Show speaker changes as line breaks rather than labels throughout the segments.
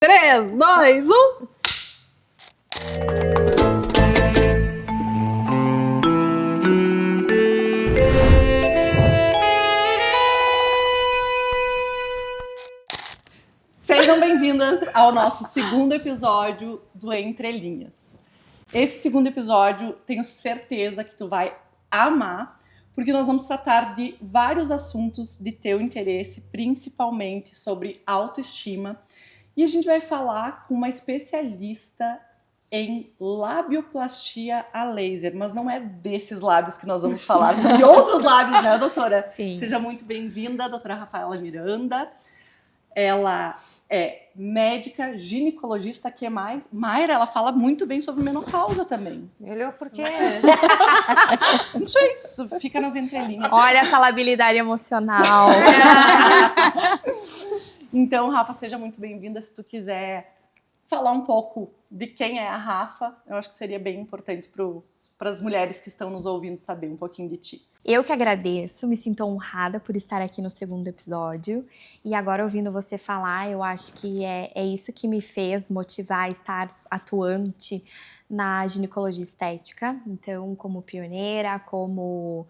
3, 2, 1.
Sejam bem-vindas ao nosso segundo episódio do Entre Linhas. Esse segundo episódio, tenho certeza que tu vai amar, porque nós vamos tratar de vários assuntos de teu interesse, principalmente sobre autoestima. E a gente vai falar com uma especialista em labioplastia a laser, mas não é desses lábios que nós vamos falar, são de outros lábios, né, doutora?
Sim.
Seja muito bem-vinda, doutora Rafaela Miranda. Ela é médica, ginecologista, que mais? Mayra, ela fala muito bem sobre menopausa também.
Melhor porque...
Não sei, isso fica nas entrelinhas.
Olha essa labilidade emocional.
Então, Rafa, seja muito bem-vinda. Se tu quiser falar um pouco de quem é a Rafa, eu acho que seria bem importante para as mulheres que estão nos ouvindo saber um pouquinho de ti.
Eu que agradeço, me sinto honrada por estar aqui no segundo episódio. E agora, ouvindo você falar, eu acho que é isso que me fez motivar a estar atuante na ginecologia estética. Então, como pioneira, como...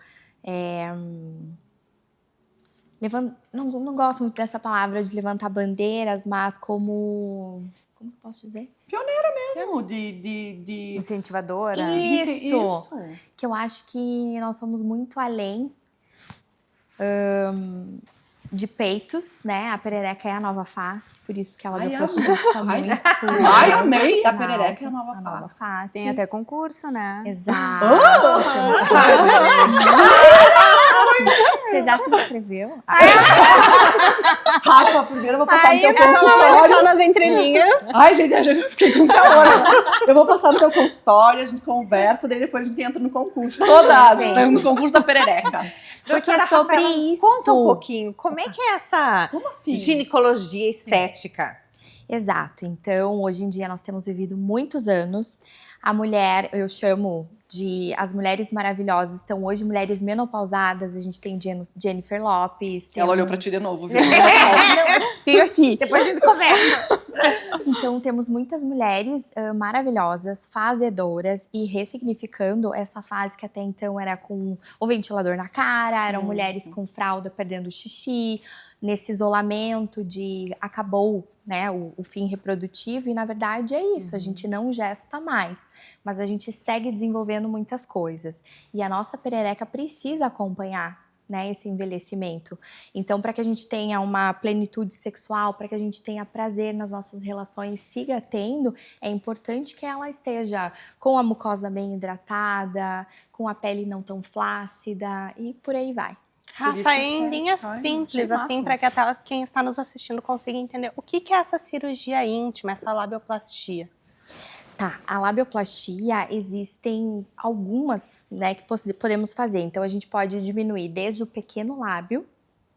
Não gosto muito dessa palavra de levantar bandeiras, mas como que eu posso dizer?
Pioneira mesmo, de...
Incentivadora.
Isso.
Que eu acho que nós somos muito além de peitos, né? A perereca é a nova face, por isso que ela deposita muito.
Ai, amei! A perereca é a nova face.
Tem até concurso, né?
Exato. Você já se inscreveu?
Rafa, primeiro eu vou passar no teu
Vai
consultório.
deixar nas entrelinhas.
Ai, gente, eu já fiquei com calor. Eu vou passar no teu consultório, a gente conversa, daí depois a gente entra no concurso. Todas! No concurso da perereca.
Porque é sobre
Rafaela,
isso.
Conta um pouquinho, como é que é essa
Como assim?
ginecologia estética?
Exato. Então, hoje em dia, nós temos vivido muitos anos. A mulher, eu chamo de as mulheres maravilhosas, estão hoje mulheres menopausadas. A gente tem Jennifer Lopez.
Ela olhou pra ti de novo, viu?
Veio aqui.
Depois a gente conversa.
Então, temos muitas mulheres maravilhosas, fazedoras e ressignificando essa fase que até então era com o ventilador na cara, eram mulheres com fralda perdendo xixi, nesse isolamento de acabou, né, o fim reprodutivo, e na verdade é isso, a gente não gesta mais, mas a gente segue desenvolvendo muitas coisas. E a nossa perereca precisa acompanhar, né, esse envelhecimento. Então, para que a gente tenha uma plenitude sexual, para que a gente tenha prazer nas nossas relações, siga tendo, é importante que ela esteja com a mucosa bem hidratada, com a pele não tão flácida e por aí vai.
Rafa, em linhas
Ai,
simples,
achei
assim,
massa.
para que quem está nos assistindo consiga entender o que é essa cirurgia íntima, essa labioplastia.
Tá, a labioplastia, existem algumas, né, que podemos fazer. Então, a gente pode diminuir desde o pequeno lábio,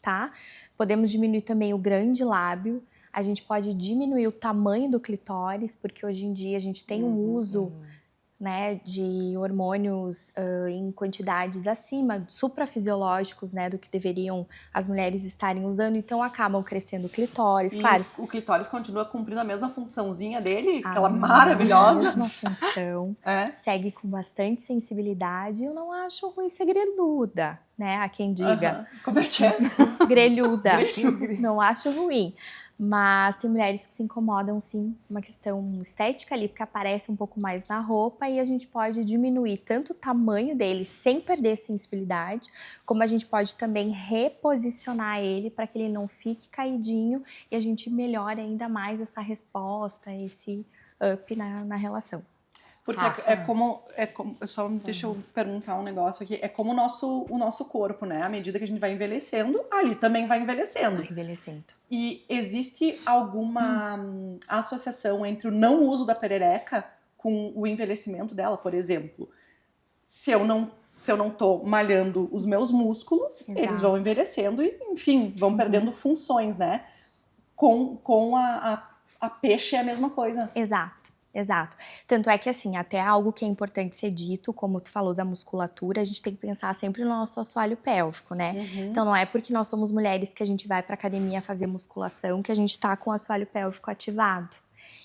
tá? Podemos diminuir também o grande lábio. A gente pode diminuir o tamanho do clitóris, porque hoje em dia a gente tem um uso, né, de hormônios em quantidades acima, suprafisiológicos, né, do que deveriam as mulheres estarem usando. Então, acabam crescendo o clitóris,
E
claro.
o clitóris continua cumprindo a mesma funçãozinha dele, aquela maravilhosa.
A mesma função.
É.
Segue com bastante sensibilidade. Eu não acho ruim ser grelhuda, né? Há quem diga.
Aham. Como é que é?
Grelhuda. Não acho ruim. Mas tem mulheres que se incomodam, sim, uma questão estética ali, porque aparece um pouco mais na roupa, e a gente pode diminuir tanto o tamanho dele sem perder sensibilidade, como a gente pode também reposicionar ele para que ele não fique caidinho e a gente melhore ainda mais essa resposta, esse up na relação.
Porque é como só deixa eu perguntar um negócio aqui, é como o nosso corpo, né? À medida que a gente vai envelhecendo, ali também vai envelhecendo.
Envelhecendo.
E existe alguma associação entre o não uso da perereca com o envelhecimento dela, por exemplo? Se eu não tô malhando os meus músculos,
Exato.
eles vão envelhecendo e, enfim, vão perdendo funções, né? Com a peixe é a mesma coisa.
Exato. Exato. Tanto é que, assim, até algo que é importante ser dito, como tu falou da musculatura, a gente tem que pensar sempre no nosso assoalho pélvico, né? Então, não é porque nós somos mulheres que a gente vai pra academia fazer musculação que a gente tá com o assoalho pélvico ativado.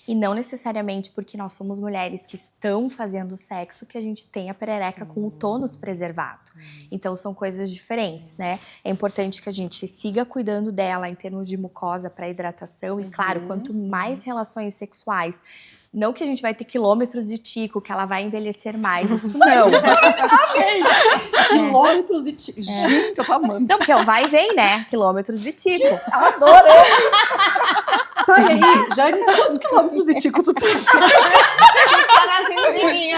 E não necessariamente porque nós somos mulheres que estão fazendo sexo que a gente tem a perereca com o tônus preservado. Então, são coisas diferentes, né? É importante que a gente siga cuidando dela em termos de mucosa para hidratação. E, claro, quanto mais relações sexuais, não que a gente vai ter quilômetros de tico, que ela vai envelhecer mais, isso não.
Quilômetros e... Gente, eu tô amando.
Não, porque é o vai e vem, né? Quilômetros de tico.
Adorei! Tá, e aí, Jane, quantos quilômetros de tico tu tem?
Tá nascendo vizinha.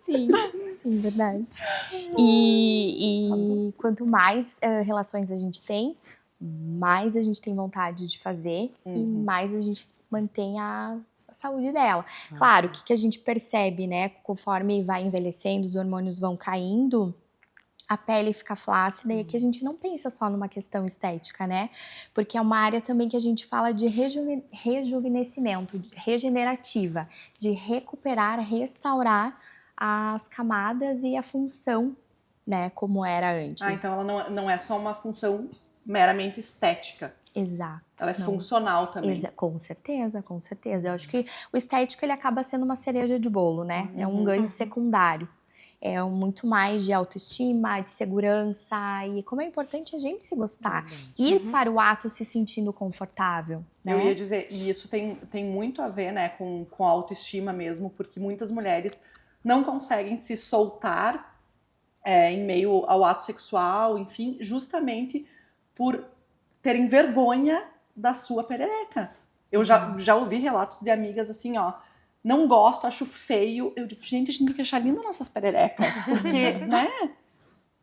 Sim, verdade. E quanto mais relações a gente tem, mais a gente tem vontade de fazer e mais a gente mantém a saúde dela. Claro, o que a gente percebe, né? Conforme vai envelhecendo, os hormônios vão caindo, a pele fica flácida e aqui a gente não pensa só numa questão estética, né? Porque é uma área também que a gente fala de rejuvenescimento, regenerativa, de recuperar, restaurar as camadas e a função, né? Como era antes.
Ah, então ela não é só uma função meramente estética.
Exato.
Ela é funcional também.
Com certeza, com certeza. Eu acho que o estético ele acaba sendo uma cereja de bolo, né? É um ganho secundário. É muito mais de autoestima, de segurança e como é importante a gente se gostar. Ir para o ato se sentindo confortável, né?
Eu ia dizer, e isso tem muito a ver, né, com a autoestima mesmo, porque muitas mulheres não conseguem se soltar em meio ao ato sexual, enfim, justamente por terem vergonha da sua perereca. Eu já ouvi relatos de amigas assim, ó, não gosto, acho feio. Eu digo, gente, a gente tem que achar linda nossas pererecas, porque, né?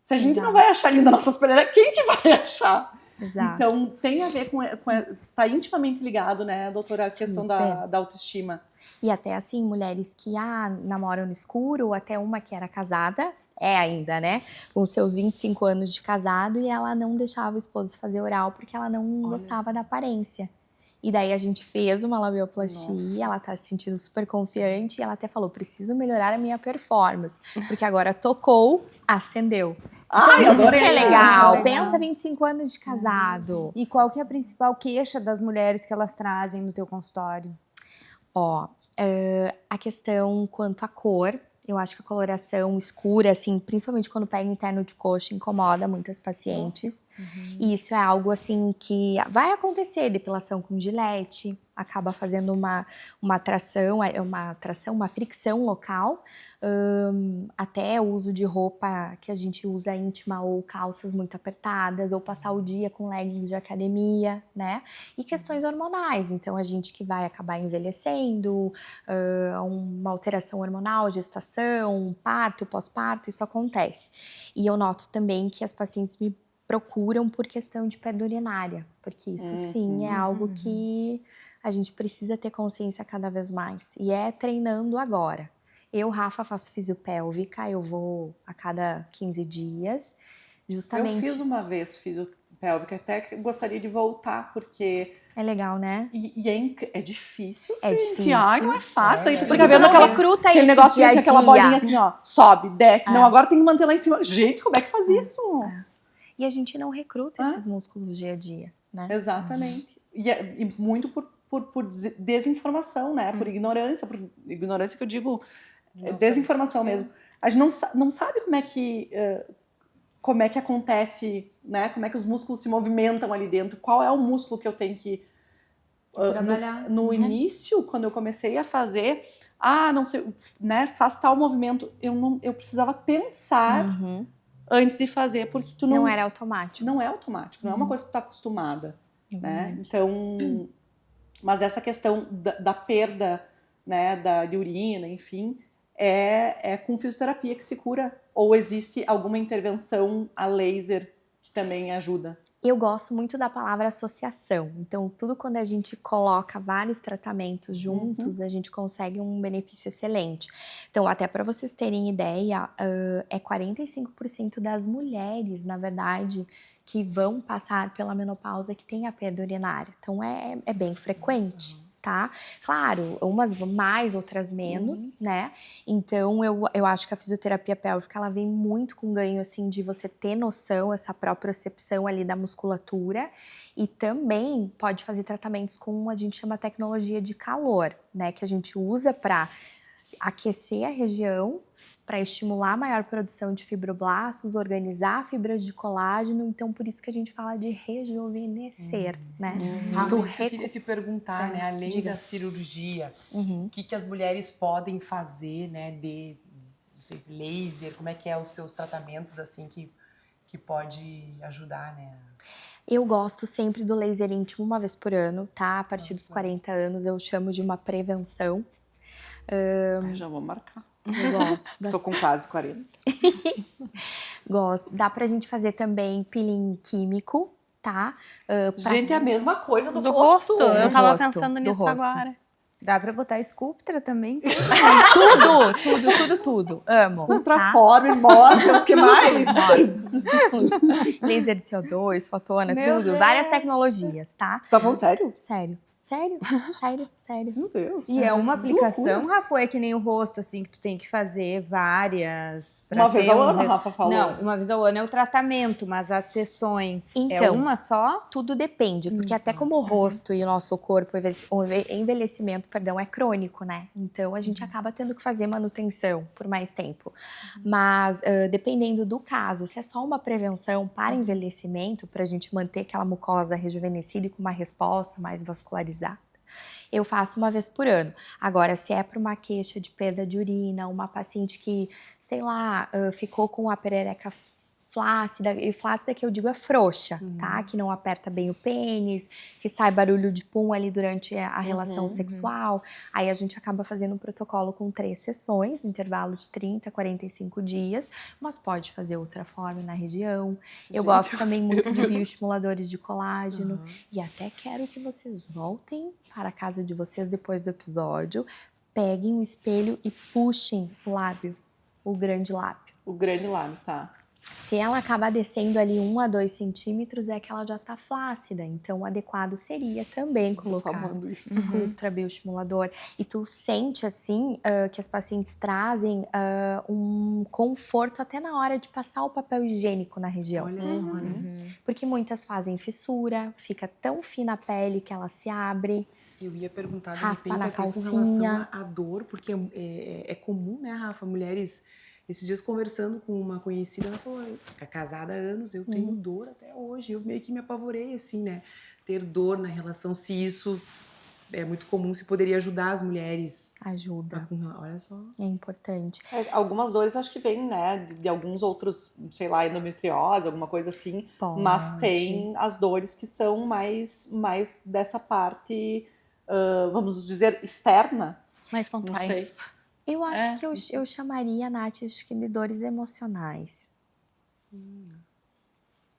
Se a gente não vai achar linda nossas pererecas, quem que vai achar?
Exato.
Então, tem a ver tá intimamente ligado, né, doutora, a questão da autoestima.
E até assim, mulheres que namoram no escuro, até uma que era casada, ainda, né? Com seus 25 anos de casado, e ela não deixava o esposo fazer oral porque ela não gostava da aparência. E daí a gente fez uma labioplastia, ela tá se sentindo super confiante, e ela até falou, preciso melhorar a minha performance, porque agora tocou, acendeu.
Ai,
Então, isso
adorei.
que é legal.
Legal.
Pensa 25 anos de casado.
E qual que é a principal queixa das mulheres que elas trazem no teu consultório?
Ó, a questão quanto à cor, eu acho que a coloração escura, assim, principalmente quando pega interno de coxa, incomoda muitas pacientes. E isso é algo, assim, que vai acontecer, depilação com gilete, acaba fazendo uma fricção local, até o uso de roupa que a gente usa íntima ou calças muito apertadas, ou passar o dia com leggings de academia, né? E questões hormonais, então a gente que vai acabar envelhecendo, uma alteração hormonal, gestação, parto, pós-parto, isso acontece. E eu noto também que as pacientes me procuram por questão de pedra urinária, porque isso sim é algo que a gente precisa ter consciência cada vez mais. E é treinando agora. Eu, Rafa, faço fisiopélvica, eu vou a cada 15 dias, justamente...
Eu fiz uma vez fisiopélvica, até que gostaria de voltar, porque...
É legal, né?
E é difícil,
É
gente.
difícil.
Ai, não é fácil. Aí tu
Porque
fica
tu
vendo
não recruta
aquele
isso
negócio
dia a
assim, aquela
dia.
bolinha assim, ó, sobe, desce. Não, agora tem que manter lá em cima. Gente, como é que faz isso?
E a gente não recruta esses músculos dia a dia, né?
Exatamente. E muito por desinformação, né? Por ignorância que eu digo, desinformação mesmo. A gente não sabe como é que acontece, né? Como é que os músculos se movimentam ali dentro. Qual é o músculo que eu tenho que...
trabalhar.
No início, quando eu comecei a fazer... não sei, né? Faz tal movimento. Eu precisava pensar antes de fazer, porque tu
Não era automático.
não é automático, não é uma coisa que tu tá acostumada, né? Então, mas essa questão da perda, né, de urina, enfim, é com fisioterapia que se cura, ou existe alguma intervenção a laser que também ajuda?
Eu gosto muito da palavra associação. Então, tudo quando a gente coloca vários tratamentos juntos, a gente consegue um benefício excelente. Então, até para vocês terem ideia, 45% das mulheres, na verdade, que vão passar pela menopausa que tem a perda urinária. Então, é bem frequente. Tá? Claro, umas mais, outras menos, né? Então, eu acho que a fisioterapia pélvica, ela vem muito com ganho, assim, de você ter noção, essa propriocepção ali da musculatura, e também pode fazer tratamentos com, a gente chama tecnologia de calor, né? Que a gente usa para aquecer a região, para estimular a maior produção de fibroblastos, organizar fibras de colágeno. Então, por isso que a gente fala de rejuvenescer, né?
Rafa, isso que eu queria te perguntar, né? Além
diga.
da cirurgia, o que as mulheres podem fazer, né? Não sei, laser, como é que é os seus tratamentos, assim, que pode ajudar, né?
Eu gosto sempre do laser íntimo uma vez por ano, tá? A partir dos 40 anos eu chamo de uma prevenção.
Já vou marcar.
Eu gosto
Tô com quase 40.
Gosto. Dá pra gente fazer também peeling químico, tá?
Gente, é a mesma coisa do
rosto. Eu
Do
tava
rosto,
pensando
do
nisso
rosto.
agora.
Dá pra botar Sculptra também?
Tudo. Amo.
Ultraforme, Morpheus, que mais?
Laser de CO2, fotona,
Meu
tudo.
Deus.
Várias tecnologias, tá?
Você tá falando sério?
Sério.
Meu Deus.
E é uma aplicação,
loucura.
Rafa, ou é que nem o rosto, assim, que tu tem que fazer várias... pra
Uma vez
ter
ao
um
ano, a Rafa falou.
Não, uma vez ao ano é o tratamento, mas as sessões é
Então,
uma só?
Tudo depende, porque até como o rosto e o nosso corpo, o envelhecimento, perdão, é crônico, né? Então, a gente acaba tendo que fazer manutenção por mais tempo. Mas, dependendo do caso, se é só uma prevenção para envelhecimento, para a gente manter aquela mucosa rejuvenescida e com uma resposta mais vascularizada, eu faço uma vez por ano. Agora, se é para uma queixa de perda de urina, uma paciente que, sei lá, ficou com a perereca flácida, e flácida que eu digo é frouxa, tá? Que não aperta bem o pênis, que sai barulho de pum ali durante a relação sexual. Aí a gente acaba fazendo um protocolo com 3 sessões, no intervalo de 30 a 45 dias, mas pode fazer ultraforme na região. Eu gosto também muito de bioestimuladores de colágeno, e até quero que vocês voltem para a casa de vocês depois do episódio, peguem um espelho e puxem o lábio, o grande lábio.
O grande lábio, tá.
Se ela acabar descendo ali 1 a 2 centímetros, é que ela já tá flácida. Então, o adequado seria também colocar Sculptra bioestimulador. E tu sente, assim, que as pacientes trazem um conforto até na hora de passar o papel higiênico na região.
Olha só, né?
Porque muitas fazem fissura, fica tão fina a pele que ela se abre.
Eu ia perguntar, de
Raspa
repente,
na
até com
calcinha.
relação à dor, porque é comum, né, Rafa? Mulheres, esses dias conversando com uma conhecida, ela falou, é casada há anos, eu tenho dor até hoje. Eu meio que me apavorei, assim, né? Ter dor na relação, se isso é muito comum, se poderia ajudar as mulheres.
Ajuda.
Olha só.
É importante.
Algumas dores acho que vêm, né, de alguns outros, sei lá, endometriose, alguma coisa assim.
Pode.
Mas tem as dores que são mais dessa parte, vamos dizer, externa.
Mais
Não
pontuais.
sei.
Eu acho que eu chamaria, Nath, acho que de dores emocionais.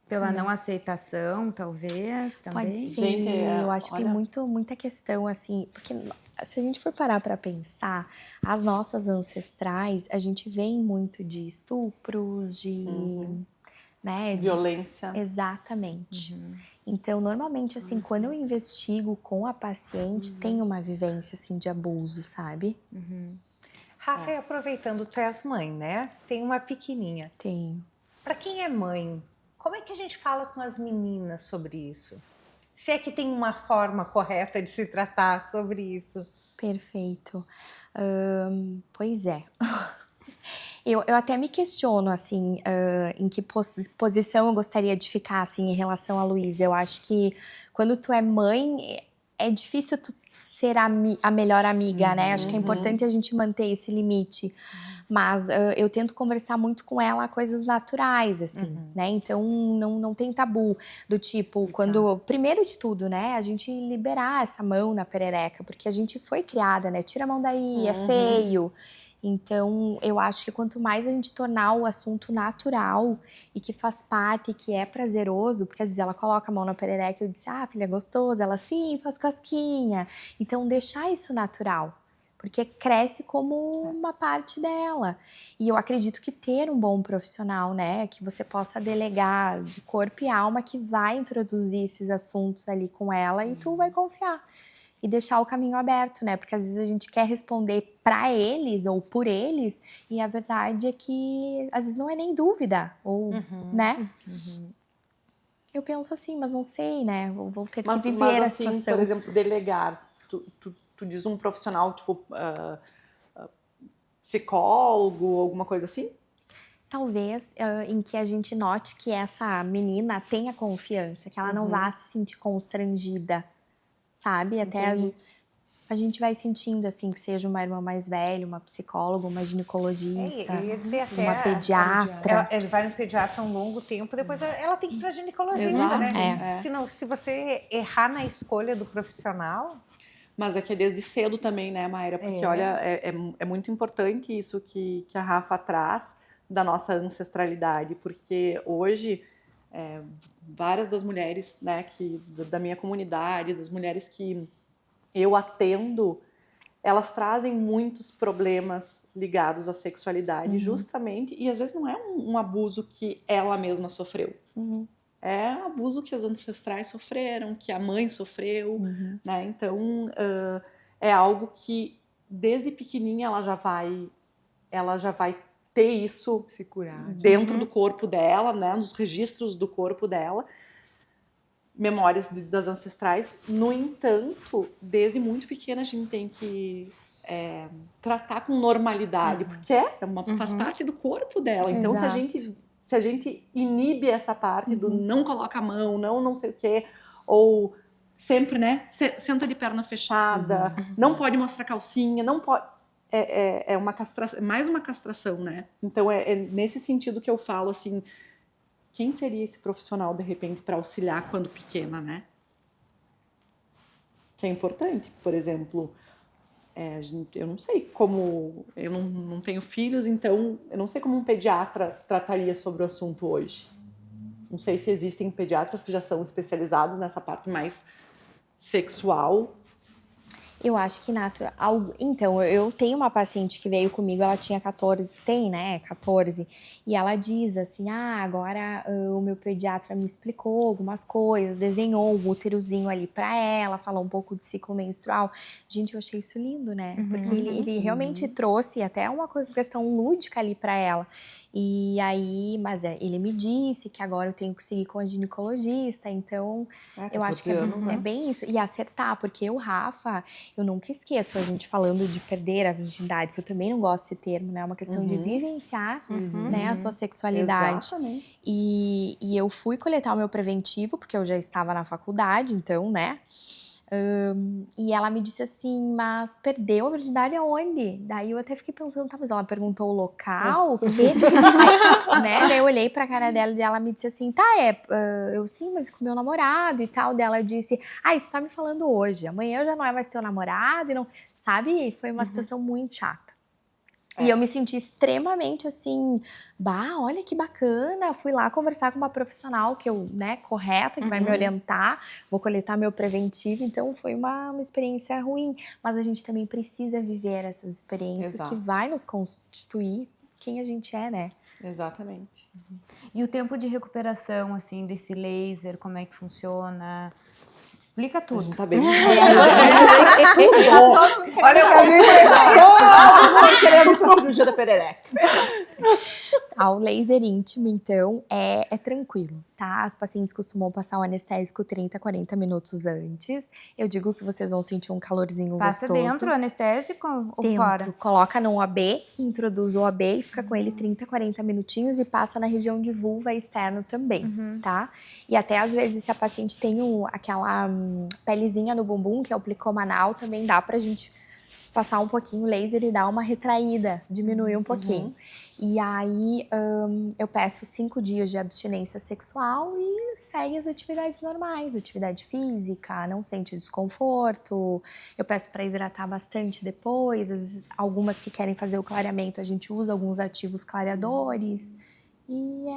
Pela não aceitação, talvez, também?
Pode ser.
Gente,
eu acho que tem
olha-
muita questão, assim, porque se a gente for parar para pensar, as nossas ancestrais, a gente vem muito de estupros, de, né, de-
Violência.
Exatamente. Então, normalmente, assim, quando eu investigo com a paciente, tem uma vivência, assim, de abuso, sabe?
Rafa, e aproveitando, tu és mãe, né? Tem uma pequenininha.
Tenho.
Para quem é mãe, como é que a gente fala com as meninas sobre isso? Se é que tem uma forma correta de se tratar sobre isso.
Perfeito. Pois é. Eu até me questiono, assim, em que posição eu gostaria de ficar, assim, em relação a Luísa. Eu acho que quando tu é mãe, é difícil tu ser a melhor amiga, né? Acho que é importante a gente manter esse limite. Mas eu tento conversar muito com ela coisas naturais, assim, né? Então, não tem tabu. Do tipo, quando... Primeiro de tudo, né? A gente liberar essa mão na perereca. Porque a gente foi criada, né? Tira a mão daí, é feio. Então, eu acho que quanto mais a gente tornar o assunto natural e que faz parte e que é prazeroso, porque às vezes ela coloca a mão na perereca e eu disse, filha, é gostoso. Ela, sim, faz casquinha. Então, deixar isso natural. porque cresce como uma parte dela. E eu acredito que ter um bom profissional, né, que você possa delegar de corpo e alma, que vai introduzir esses assuntos ali com ela e tu vai confiar. E deixar o caminho aberto, né? Porque às vezes a gente quer responder para eles ou por eles, e a verdade é que às vezes não é nem dúvida, ou, né? Eu penso assim, mas não sei, né? Vou ter que viver
mas
a
assim,
situação.
por exemplo, delegar. Tu diz um profissional, tipo, psicólogo, alguma coisa assim?
Talvez em que a gente note que essa menina tenha confiança, que ela não vá se sentir constrangida, sabe? Até a gente vai sentindo, assim, que seja uma irmã mais velha, uma psicóloga, uma ginecologista,
Eu ia dizer até
uma pediatra.
Ele vai no pediatra um longo tempo, depois ela tem que ir para ginecologista,
Exato,
né? Se você errar na escolha do profissional...
Mas é que é desde cedo também, né, Mayra? Porque, olha, é muito importante isso que a Rafa traz da nossa ancestralidade, porque hoje várias das mulheres, né, da minha comunidade, das mulheres que eu atendo, elas trazem muitos problemas ligados à sexualidade, justamente, e às vezes não é um abuso que ela mesma sofreu. É abuso que as ancestrais sofreram, que a mãe sofreu, né? Então, é algo que desde pequenininha ela já vai ter isso
Se curar.
dentro do corpo dela, né? Nos registros do corpo dela, memórias das ancestrais. No entanto, desde muito pequena a gente tem que tratar com normalidade, porque faz parte do corpo dela. Então, se a gente inibe essa parte do não coloca a mão, não sei o quê, ou sempre, né, senta de perna fechada, não pode mostrar calcinha, não pode... É uma castração, mais uma castração, né? Então, é nesse sentido que eu falo, assim, quem seria esse profissional, de repente, para auxiliar quando pequena, né? Que é importante. Por exemplo, eu não sei como... Eu não tenho filhos, então eu não sei como um pediatra trataria sobre o assunto hoje. Não sei se existem pediatras que já são especializados nessa parte mais sexual.
Eu acho que então, eu tenho uma paciente que veio comigo, ela tinha 14, tem, né, 14, e ela diz assim, agora o meu pediatra me explicou algumas coisas, desenhou um úterozinho ali pra ela, falou um pouco de ciclo menstrual. Gente, eu achei isso lindo, né, porque ele realmente trouxe até uma questão lúdica ali pra ela. E aí, mas ele me disse que agora eu tenho que seguir com a ginecologista, então eu acho que é bem isso. E acertar, porque o Rafa, eu nunca esqueço a gente falando de perder a virgindade, que eu também não gosto desse termo, né? É uma questão de vivenciar, né, a sua sexualidade.
Exatamente.
E eu fui coletar o meu preventivo, porque eu já estava na faculdade, então, né? E ela me disse assim, mas perdeu a virgindade aonde? Daí eu até fiquei pensando, tá, mas ela perguntou o local, o quê? Aí, né, daí eu olhei pra cara dela e ela me disse assim, tá, eu sim, mas com meu namorado e tal. Daí ela disse, isso tá me falando hoje, amanhã já não é mais teu namorado, e não, sabe? Foi uma situação muito chata. E eu me senti extremamente assim, olha que bacana, fui lá conversar com uma profissional correta, que vai me orientar, vou coletar meu preventivo, então foi uma experiência ruim, mas a gente também precisa viver essas experiências que vai nos constituir quem a gente é, né?
Exatamente.
E o tempo de recuperação, assim, desse laser, como é que funciona? Explica tudo.
A gente tá bem...
Olha,
todo mundo querendo ir pra cirurgia da perereca.
O laser íntimo, então, é tranquilo, tá? As pacientes costumam passar o anestésico 30, 40 minutos antes. Eu digo que vocês vão sentir um calorzinho
Passa
gostoso.
dentro o anestésico ou
Dentro.
fora?
Coloca no OAB, introduz o OAB e fica com ele 30, 40 minutinhos e passa na região de vulva e externo também, tá? E até às vezes se a paciente tem aquela pelezinha no bumbum, que é o plicomanal, também dá pra gente passar um pouquinho o laser e dar uma retraída, diminuir um pouquinho. E aí eu peço 5 dias de abstinência sexual e segue as atividades normais, atividade física, não sente desconforto. Eu peço para hidratar bastante depois. Às vezes, algumas que querem fazer o clareamento, a gente usa alguns ativos clareadores. E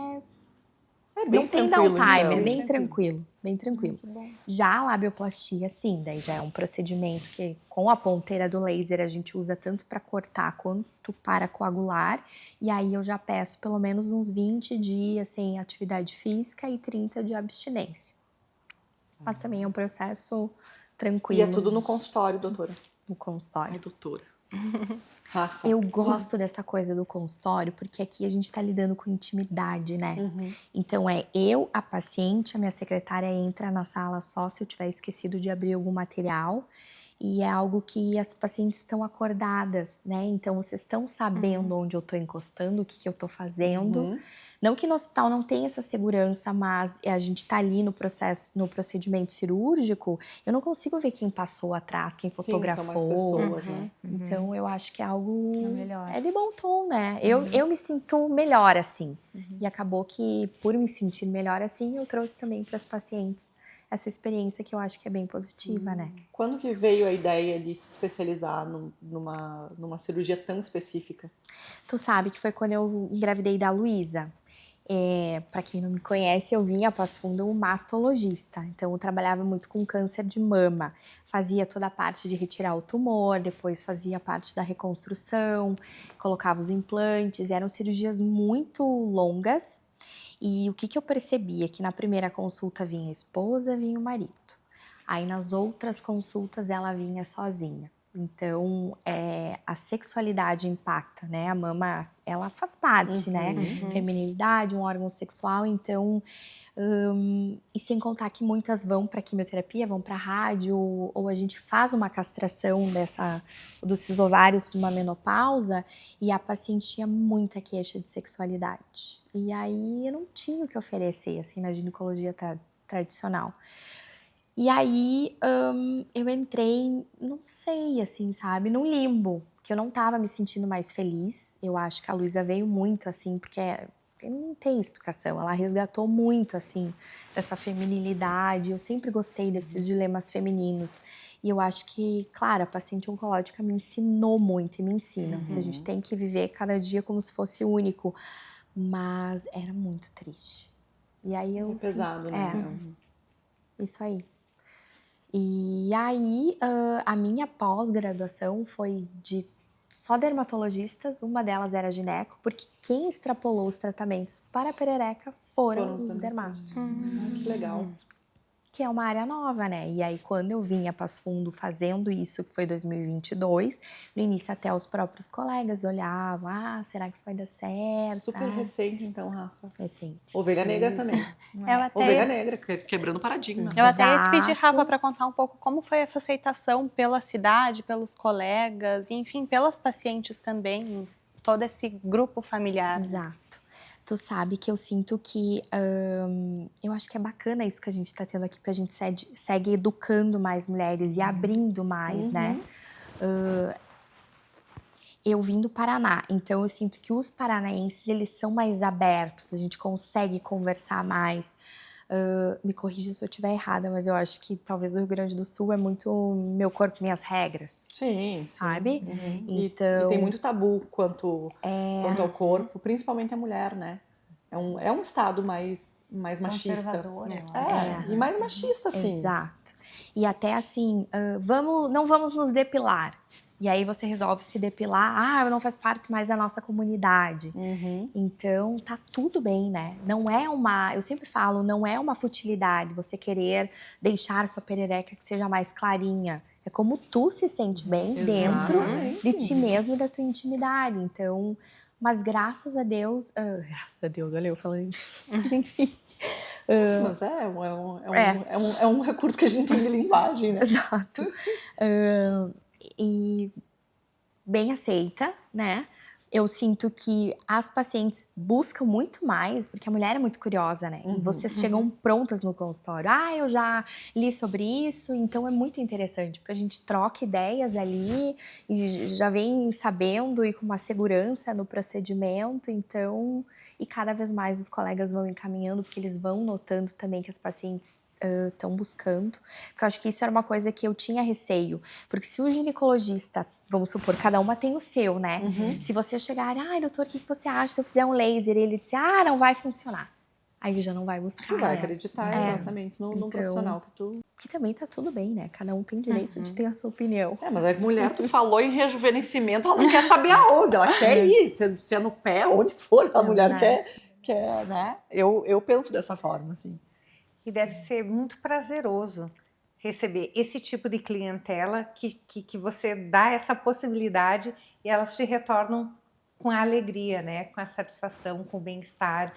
É bem
Não tem
tranquilo,
downtime,
então.
é bem tranquilo, bem tranquilo. Já a labioplastia, sim, daí já é um procedimento que com a ponteira do laser a gente usa tanto para cortar quanto para coagular. E aí eu já peço pelo menos uns 20 dias sem atividade física e 30 de abstinência. Mas também é um processo
E
tranquilo
é tudo no consultório, doutora.
no consultório.
Ai, doutora. Rafa.
Eu gosto dessa coisa do consultório, porque aqui a gente tá lidando com intimidade, né? Então é eu, a paciente, a minha secretária entra na sala só se eu tiver esquecido de abrir algum material. E é algo que as pacientes estão acordadas, né? Então vocês estão sabendo onde eu tô encostando, o que, que eu tô fazendo. Não que no hospital não tenha essa segurança, mas a gente tá ali no processo, no procedimento cirúrgico, eu não consigo ver quem passou atrás, quem fotografou.
Sim, são mais pessoas, né?
Então, eu acho que é algo...
melhor.
É de bom tom, né? Eu me sinto melhor assim. E acabou que, por me sentir melhor assim, eu trouxe também para as pacientes essa experiência que eu acho que é bem positiva, né?
Quando que veio a ideia de se especializar numa cirurgia tão específica?
Tu sabe que foi quando eu engravidei da Luísa. Para quem não me conhece, eu vim a Passo Fundo mastologista. Então, eu trabalhava muito com câncer de mama. Fazia toda a parte de retirar o tumor, depois fazia a parte da reconstrução, colocava os implantes. Eram cirurgias muito longas. E o que eu percebia? Que na primeira consulta vinha a esposa, vinha o marido. Aí, nas outras consultas, ela vinha sozinha. Então, a sexualidade impacta, né? A mama, ela faz parte, né? Feminilidade, um órgão sexual, então... e sem contar que muitas vão para quimioterapia, vão para rádio, ou a gente faz uma castração dos ovários para uma menopausa, e a paciente tinha muita queixa de sexualidade. E aí, eu não tinha o que oferecer, assim, na ginecologia tradicional. E aí, eu entrei, não sei, assim, sabe, num limbo, que eu não tava me sentindo mais feliz. Eu acho que a Luísa veio muito, assim, porque não tem explicação. Ela resgatou muito, assim, dessa feminilidade. Eu sempre gostei desses dilemas femininos. E eu acho que, claro, a paciente oncológica me ensinou muito e me ensina. Que a gente tem que viver cada dia como se fosse único. Mas era muito triste. E aí eu...
É pesado, né?
Isso aí. E aí, a minha pós-graduação foi de só dermatologistas, uma delas era gineco, porque quem extrapolou os tratamentos para a perereca foram os dermatos.
Que legal.
Que é uma área nova, né? E aí, quando eu vim a Passo Fundo fazendo isso, que foi 2022, no início até os próprios colegas olhavam, será que isso vai dar certo?
Super recente, então, Rafa.
Recente.
Ovelha negra também.
Eu até,
Ovelha negra, quebrando paradigmas.
eu até ia te pedir,
Exato.
Rafa, para contar um pouco como foi essa aceitação pela cidade, pelos colegas, e, enfim, pelas pacientes também, todo esse grupo familiar.
Exato. Tu sabe que eu sinto que... eu acho que é bacana isso que a gente tá tendo aqui, porque a gente segue educando mais mulheres e abrindo mais, né? Eu vim do Paraná, então eu sinto que os paranaenses, eles são mais abertos, a gente consegue conversar mais. Me corrija se eu estiver errada, mas eu acho que talvez o Rio Grande do Sul é muito meu corpo, minhas regras,
Sim, sim.
sabe?
E tem muito tabu quanto ao corpo, principalmente a mulher, né? É um estado mais machista.
Conservador, né?
E mais machista, assim.
Exato. E até assim, não vamos nos depilar. E aí você resolve se depilar, não faz parte mais da nossa comunidade. Então, tá tudo bem, né? Não é eu sempre falo, não é uma futilidade você querer deixar sua perereca que seja mais clarinha. É como tu se sente bem dentro de ti mesmo e da tua intimidade. Então, mas graças a Deus, olha eu falando, enfim.
Mas é um recurso que a gente tem de linguagem, né?
Exato. E bem aceita, né? Eu sinto que as pacientes buscam muito mais, porque a mulher é muito curiosa, né? E vocês chegam prontas no consultório. Eu já li sobre isso, então é muito interessante, porque a gente troca ideias ali e já vem sabendo e com uma segurança no procedimento, então... E cada vez mais os colegas vão encaminhando, porque eles vão notando também que as pacientes estão buscando. Porque eu acho que isso era uma coisa que eu tinha receio. Porque se o ginecologista, vamos supor, cada uma tem o seu, né? Se você chegar, doutor, o que você acha se eu fizer um laser? E ele disser, não vai funcionar. aí já não vai buscar.
Tu vai
né?
acreditar exatamente no
Então,
profissional que tu...
Que também tá tudo bem, né? Cada um tem direito de ter a sua opinião.
Mas a mulher, tu falou em rejuvenescimento, ela não quer saber aonde, ela quer ir, se é no pé, onde for, a mulher quer, né? Eu penso dessa forma, assim.
E deve ser muito prazeroso receber esse tipo de clientela que você dá essa possibilidade e elas te retornam com a alegria, né? Com a satisfação, com o bem-estar.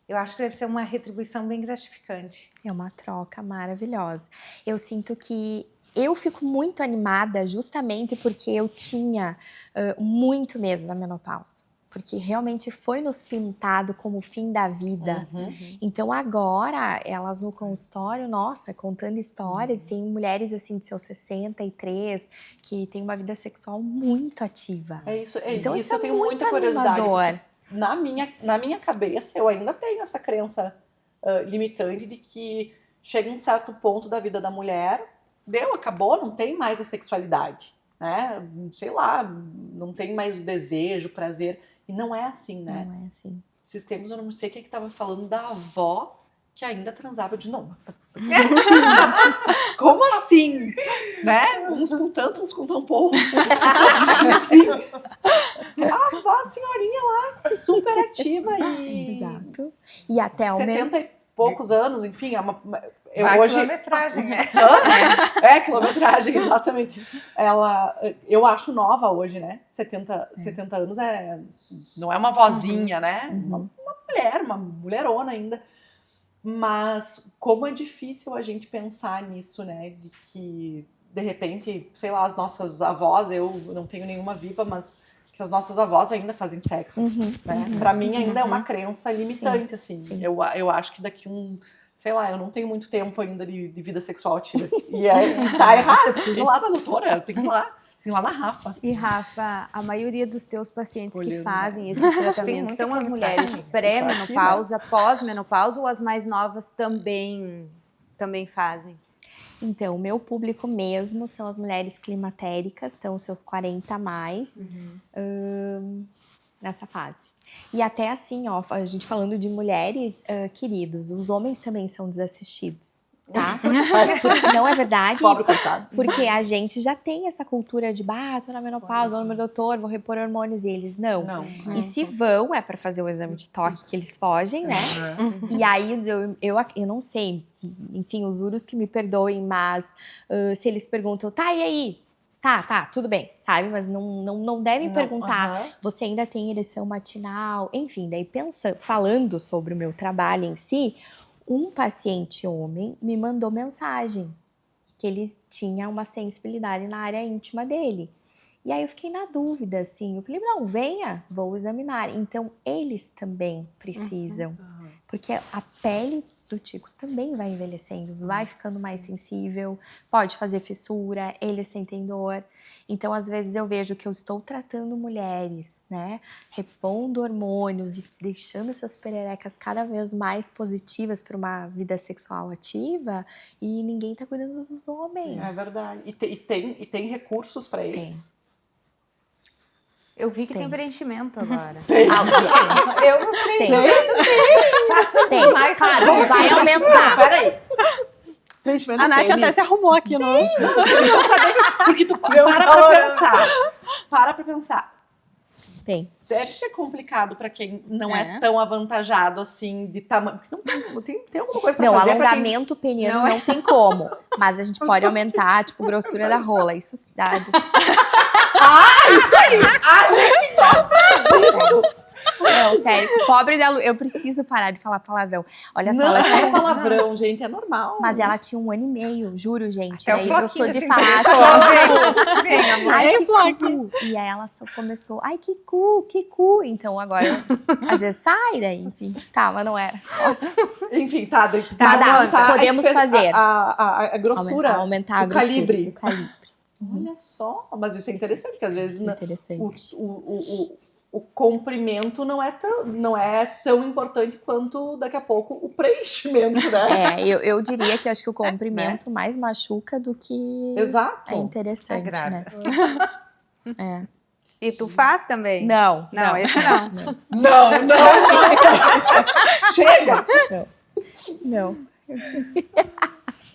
Eu acho que deve ser uma retribuição bem gratificante.
É uma troca maravilhosa. Eu sinto que eu fico muito animada justamente porque eu tinha muito medo da menopausa. Porque realmente foi nos pintado como o fim da vida. Então agora, elas no consultório, nossa, contando histórias, tem mulheres assim de seus 63 que têm uma vida sexual muito ativa.
Então isso eu tenho
muito
muita curiosidade.
animador.
Na minha cabeça, eu ainda tenho essa crença limitante de que chega um certo ponto da vida da mulher, acabou, não tem mais a sexualidade, né? Sei lá, não tem mais o desejo, o prazer. E não é assim, né?
Não é assim.
Esses tempos eu não sei o que estava falando da avó que ainda transava de novo. Como assim? Né? Uns com tanto, uns com tão pouco. Enfim. A senhorinha lá, super ativa e...
Exato. E até o
70 e poucos anos, enfim.
Quilometragem, né?
Quilometragem, exatamente. Eu acho nova hoje, né? 70 anos não é uma vozinha, né? Uma mulherona ainda. Mas como é difícil a gente pensar nisso, né? De que, de repente, sei lá, as nossas avós, eu não tenho nenhuma viva, mas que as nossas avós ainda fazem sexo, né? Pra mim ainda é uma crença limitante, assim. Eu acho que daqui sei lá, eu não tenho muito tempo ainda de vida sexual ativa. E tá errado, eu preciso ir lá na doutora, eu tenho que ir lá na Rafa.
E Rafa, a maioria dos teus pacientes que
Olhando,
fazem esses tratamentos são as mulheres pré-menopausa, pós-menopausa ou as mais novas também fazem?
Então, o meu público mesmo são as mulheres climatéricas, estão seus 40 a mais, nessa fase. E até assim, ó, a gente falando de mulheres, queridos, os homens também são desassistidos, tá? Não é verdade?
Pobre coitado.
Porque a gente já tem essa cultura de, tô na menopausa, vou no meu doutor, vou repor hormônios, e eles não. E se vão, é para fazer o exame de toque que eles fogem, né? E aí, eu não sei, enfim, os uros que me perdoem, mas se eles perguntam, tá, e aí? Tá, tudo bem, sabe? Mas não devem perguntar, você ainda tem ereção matinal? Enfim, daí falando sobre o meu trabalho em si, um paciente homem me mandou mensagem que ele tinha uma sensibilidade na área íntima dele. E aí eu fiquei na dúvida, assim, eu falei, não, venha, vou examinar. Então, eles também precisam, porque a pele do tico também vai envelhecendo, vai ficando mais sensível, pode fazer fissura, eles sentem dor. Então, às vezes eu vejo que eu estou tratando mulheres, né, repondo hormônios e deixando essas pererecas cada vez mais positivas para uma vida sexual ativa e ninguém tá cuidando dos homens.
É verdade. E tem recursos para eles.
Eu vi que tem preenchimento agora.
Eu não sei.
Tem, claro, vai aumentar.
Peraí.
A Nath até se arrumou aqui, não?
Precisa saber porque tu para pra pensar.
Tem.
Deve ser complicado pra quem não é tão avantajado assim de tamanho. Porque não tem alguma coisa pra
Não,
fazer.
alongamento peniano não tem como. Mas a gente pode aumentar, tipo, grossura da rola. Isso dá.
Isso aí! A gente gosta disso!
Não, sério. Pobre da Lu. Eu preciso parar de falar palavrão. Olha só,
Não
ela
é palavrão, gente, é normal.
Mas ela tinha 1 ano e meio, juro, gente.
Até o
Daí
Floquinho
gostou de
se
falar
interessou. Vem, amor.
ai, que cu. E aí ela só começou, ai, que cu. Então agora, às vezes sai daí, enfim. Tá, mas não era.
Enfim,
Tá, podemos fazer.
A grossura,
aumentar a
o
grossura.
calibre.
O calibre.
Olha só, mas isso é interessante, porque às vezes
Interessante.
o comprimento não é tão importante quanto daqui a pouco o preenchimento, né?
Eu diria que acho que o comprimento mais machuca do que
Exato.
é interessante,
Agrada.
né?
E tu faz também?
Não,
Não, esse não.
Não! Chega!
Não.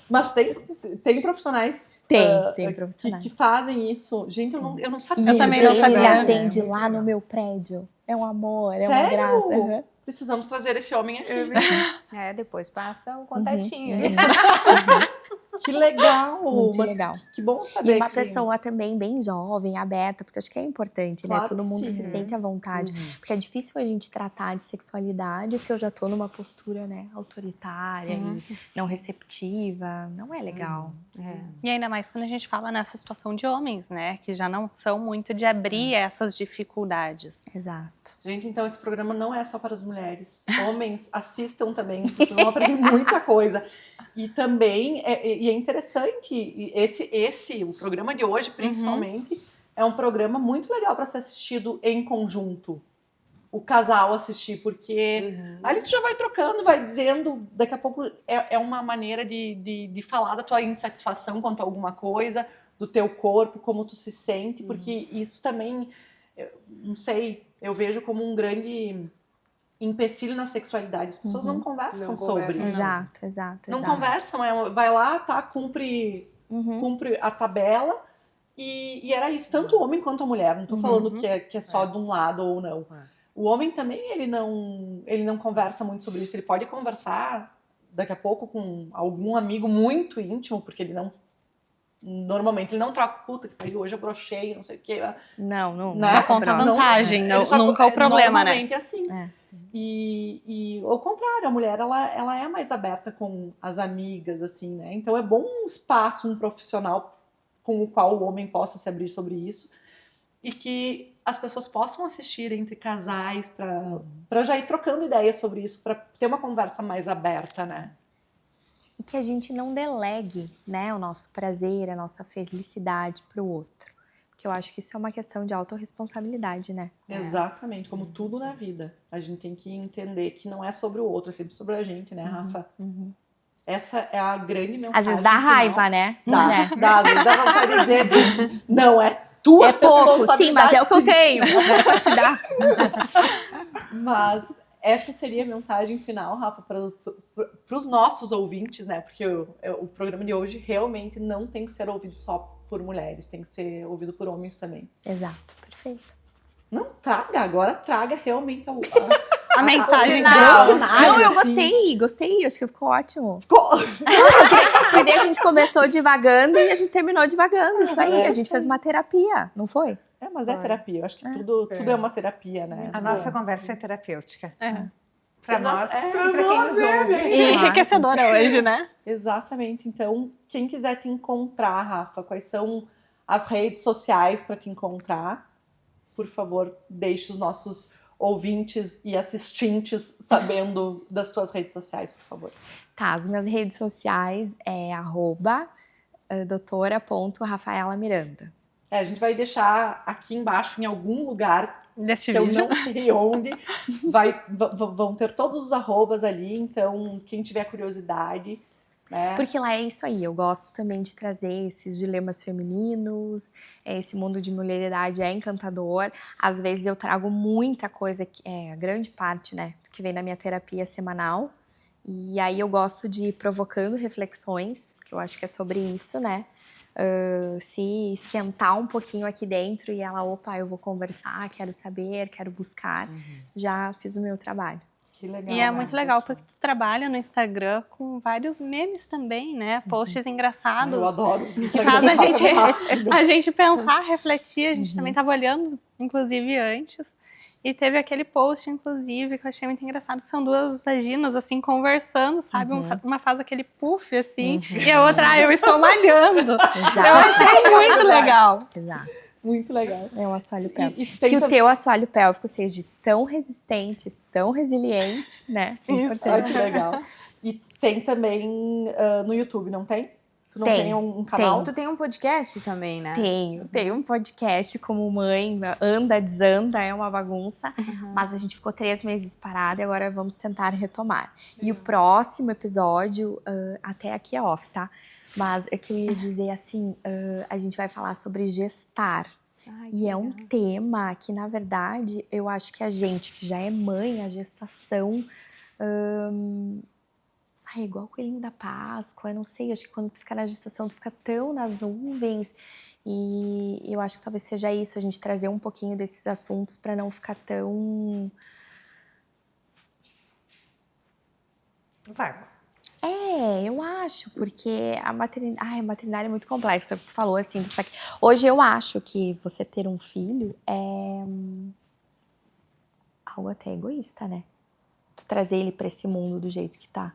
Mas tem profissionais,
Tem profissionais.
que fazem isso. Gente, eu não sabia.
Eu também não
Ele
sabia.
atende lá no meu prédio. É um amor, é uma
Sério?
graça. Uhum.
Precisamos trazer esse homem aqui.
Depois passa o contatinho.
Que legal!
Muito
Mas
legal.
Que bom saber
E uma
que...
pessoa também bem jovem, aberta, porque acho que é importante,
Claro
né? Todo
que
mundo
sim.
se sente à vontade. Porque é difícil a gente tratar de sexualidade se eu já tô numa postura, né, autoritária e não receptiva. Não é legal.
E ainda mais quando a gente fala nessa situação de homens, né? Que já não são muito de abrir essas dificuldades.
Exato.
Gente, então esse programa não é só para as mulheres. Homens, assistam também, vocês vão aprender muita coisa. E também, é interessante, o programa de hoje, principalmente, é um programa muito legal para ser assistido em conjunto. O casal assistir, porque ali tu já vai trocando, vai dizendo, daqui a pouco é uma maneira de falar da tua insatisfação quanto a alguma coisa, do teu corpo, como tu se sente, porque isso também, não sei, eu vejo como um grande empecilho na sexualidade. As pessoas não conversam
Não
sobre
conversam,
isso.
Exato.
Não conversam, vai lá, tá, cumpre a tabela e era isso, tanto o homem quanto a mulher. Não tô falando que é só de um lado ou não. O homem também, ele não conversa muito sobre isso. Ele pode conversar daqui a pouco com algum amigo muito íntimo, porque ele não... Normalmente ele não troca, puta que pariu, hoje eu brochei, não sei o quê.
Não.
Né?
Só conta a vantagem,
Ele só-
nunca o problema, né?
Normalmente é assim. E ao contrário, a mulher, ela é mais aberta com as amigas, assim, né? Então é bom um espaço, um profissional com o qual o homem possa se abrir sobre isso e que as pessoas possam assistir entre casais para já ir trocando ideias sobre isso, para ter uma conversa mais aberta, né?
E que a gente não delegue, né, o nosso prazer, a nossa felicidade para o outro. Porque eu acho que isso é uma questão de autorresponsabilidade, né?
Exatamente, como tudo na vida. A gente tem que entender que não é sobre o outro, é sempre sobre a gente, né, Rafa? Essa é a grande mensagem.
Às vezes dá
final.
raiva, né?
Dá, às vezes dá vontade de dizer, não, é tua
É pouco, sim, mas é o que eu
sim.
tenho pra te dar.
Mas essa seria a mensagem final, Rafa, para os nossos ouvintes, né? Porque o programa de hoje realmente não tem que ser ouvido só por mulheres, tem que ser ouvido por homens também.
Exato, perfeito.
Não, traga realmente
A mensagem
final.
Não, eu
assim.
gostei, acho que ficou ótimo.
Ficou-
Porque a gente começou divagando e a gente terminou divagando, isso aí,
É
a gente
isso
fez
aí.
uma terapia, não foi?
Mas é terapia, eu acho que tudo é uma terapia, né?
A nossa conversa é terapêutica.
É.
Para
Exato.
nós
É,
e para quem nos ouve.
E enriquecedora hoje, né?
Exatamente. Então, quem quiser te encontrar, Rafa, quais são as redes sociais para te encontrar? Por favor, deixe os nossos ouvintes e assistentes sabendo das suas redes sociais, por favor.
Tá, as minhas redes sociais é @doutora.rafaelamiranda.
A gente vai deixar aqui embaixo, em algum lugar,
Desse
que eu
vídeo.
não sei onde, vão ter todos os arrobas ali, então quem tiver curiosidade, né?
Porque lá é isso aí, eu gosto também de trazer esses dilemas femininos, esse mundo de mulheridade é encantador. Às vezes eu trago muita coisa, a grande parte, né, que vem da minha terapia semanal. E aí eu gosto de ir provocando reflexões, porque eu acho que é sobre isso, né? Se esquentar um pouquinho aqui dentro e ela, opa, eu vou conversar, quero saber, quero buscar, já fiz o meu trabalho.
Que legal.
E é muito legal porque tu trabalha no Instagram com vários memes também, né? Posts engraçados.
Eu adoro.
Que faz a gente pensar, refletir. A gente também estava olhando, inclusive, antes. E teve aquele post, inclusive, que eu achei muito engraçado, que são duas vaginas, assim, conversando, sabe? Uma faz aquele puff, assim, e a outra, eu estou malhando. Eu achei muito legal.
Exato.
Muito legal.
É o assoalho pélvico.
E tem
Que o
também-
teu assoalho pélvico seja tão resistente, tão resiliente, né?
Ai, que legal. E tem também no YouTube, não tem? Tu não tem um canal?
Tu tem um podcast também, né?
Tenho um podcast como mãe, anda, desanda, é uma bagunça, mas a gente ficou 3 meses parada e agora vamos tentar retomar. E o próximo episódio, até aqui é off, tá? Mas é que eu ia dizer assim, a gente vai falar sobre gestar.
Ai,
E
que
é um
legal.
tema que, na verdade, eu acho que a gente que já é mãe, a gestação. Ai, é igual o coelhinho da Páscoa, eu não sei, acho que quando tu fica na gestação, tu fica tão nas nuvens. E eu acho que talvez seja isso, a gente trazer um pouquinho desses assuntos para não ficar tão.
Vago.
Eu acho, porque a maternidade. Ai, a maternidade é muito complexa, é o que tu falou assim. Hoje eu acho que você ter um filho é algo até egoísta, né? Tu trazer ele pra esse mundo do jeito que tá.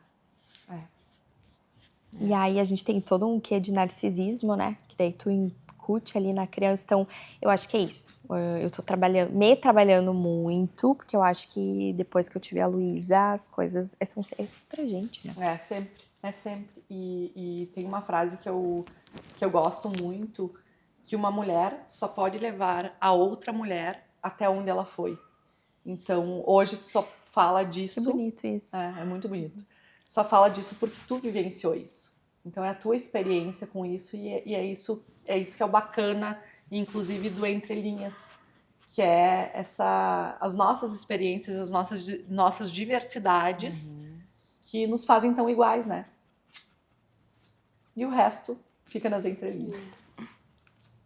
E aí a gente tem todo um quê de narcisismo, né? Que daí tu incute ali na criança. Então, eu acho que é isso. Eu tô trabalhando muito, porque eu acho que depois que eu tive a Luísa, as coisas são sempre pra gente, né?
É sempre, é sempre. E tem uma frase que eu gosto muito, que uma mulher só pode levar a outra mulher até onde ela foi. Então, hoje tu só fala
Que
disso.
bonito isso.
É muito bonito. Só fala disso porque tu vivenciou isso. Então, é a tua experiência com isso e é isso que é o bacana, inclusive do Entre Linhas, que é as nossas experiências, as nossas diversidades que nos fazem tão iguais, né? E o resto fica nas entrelinhas.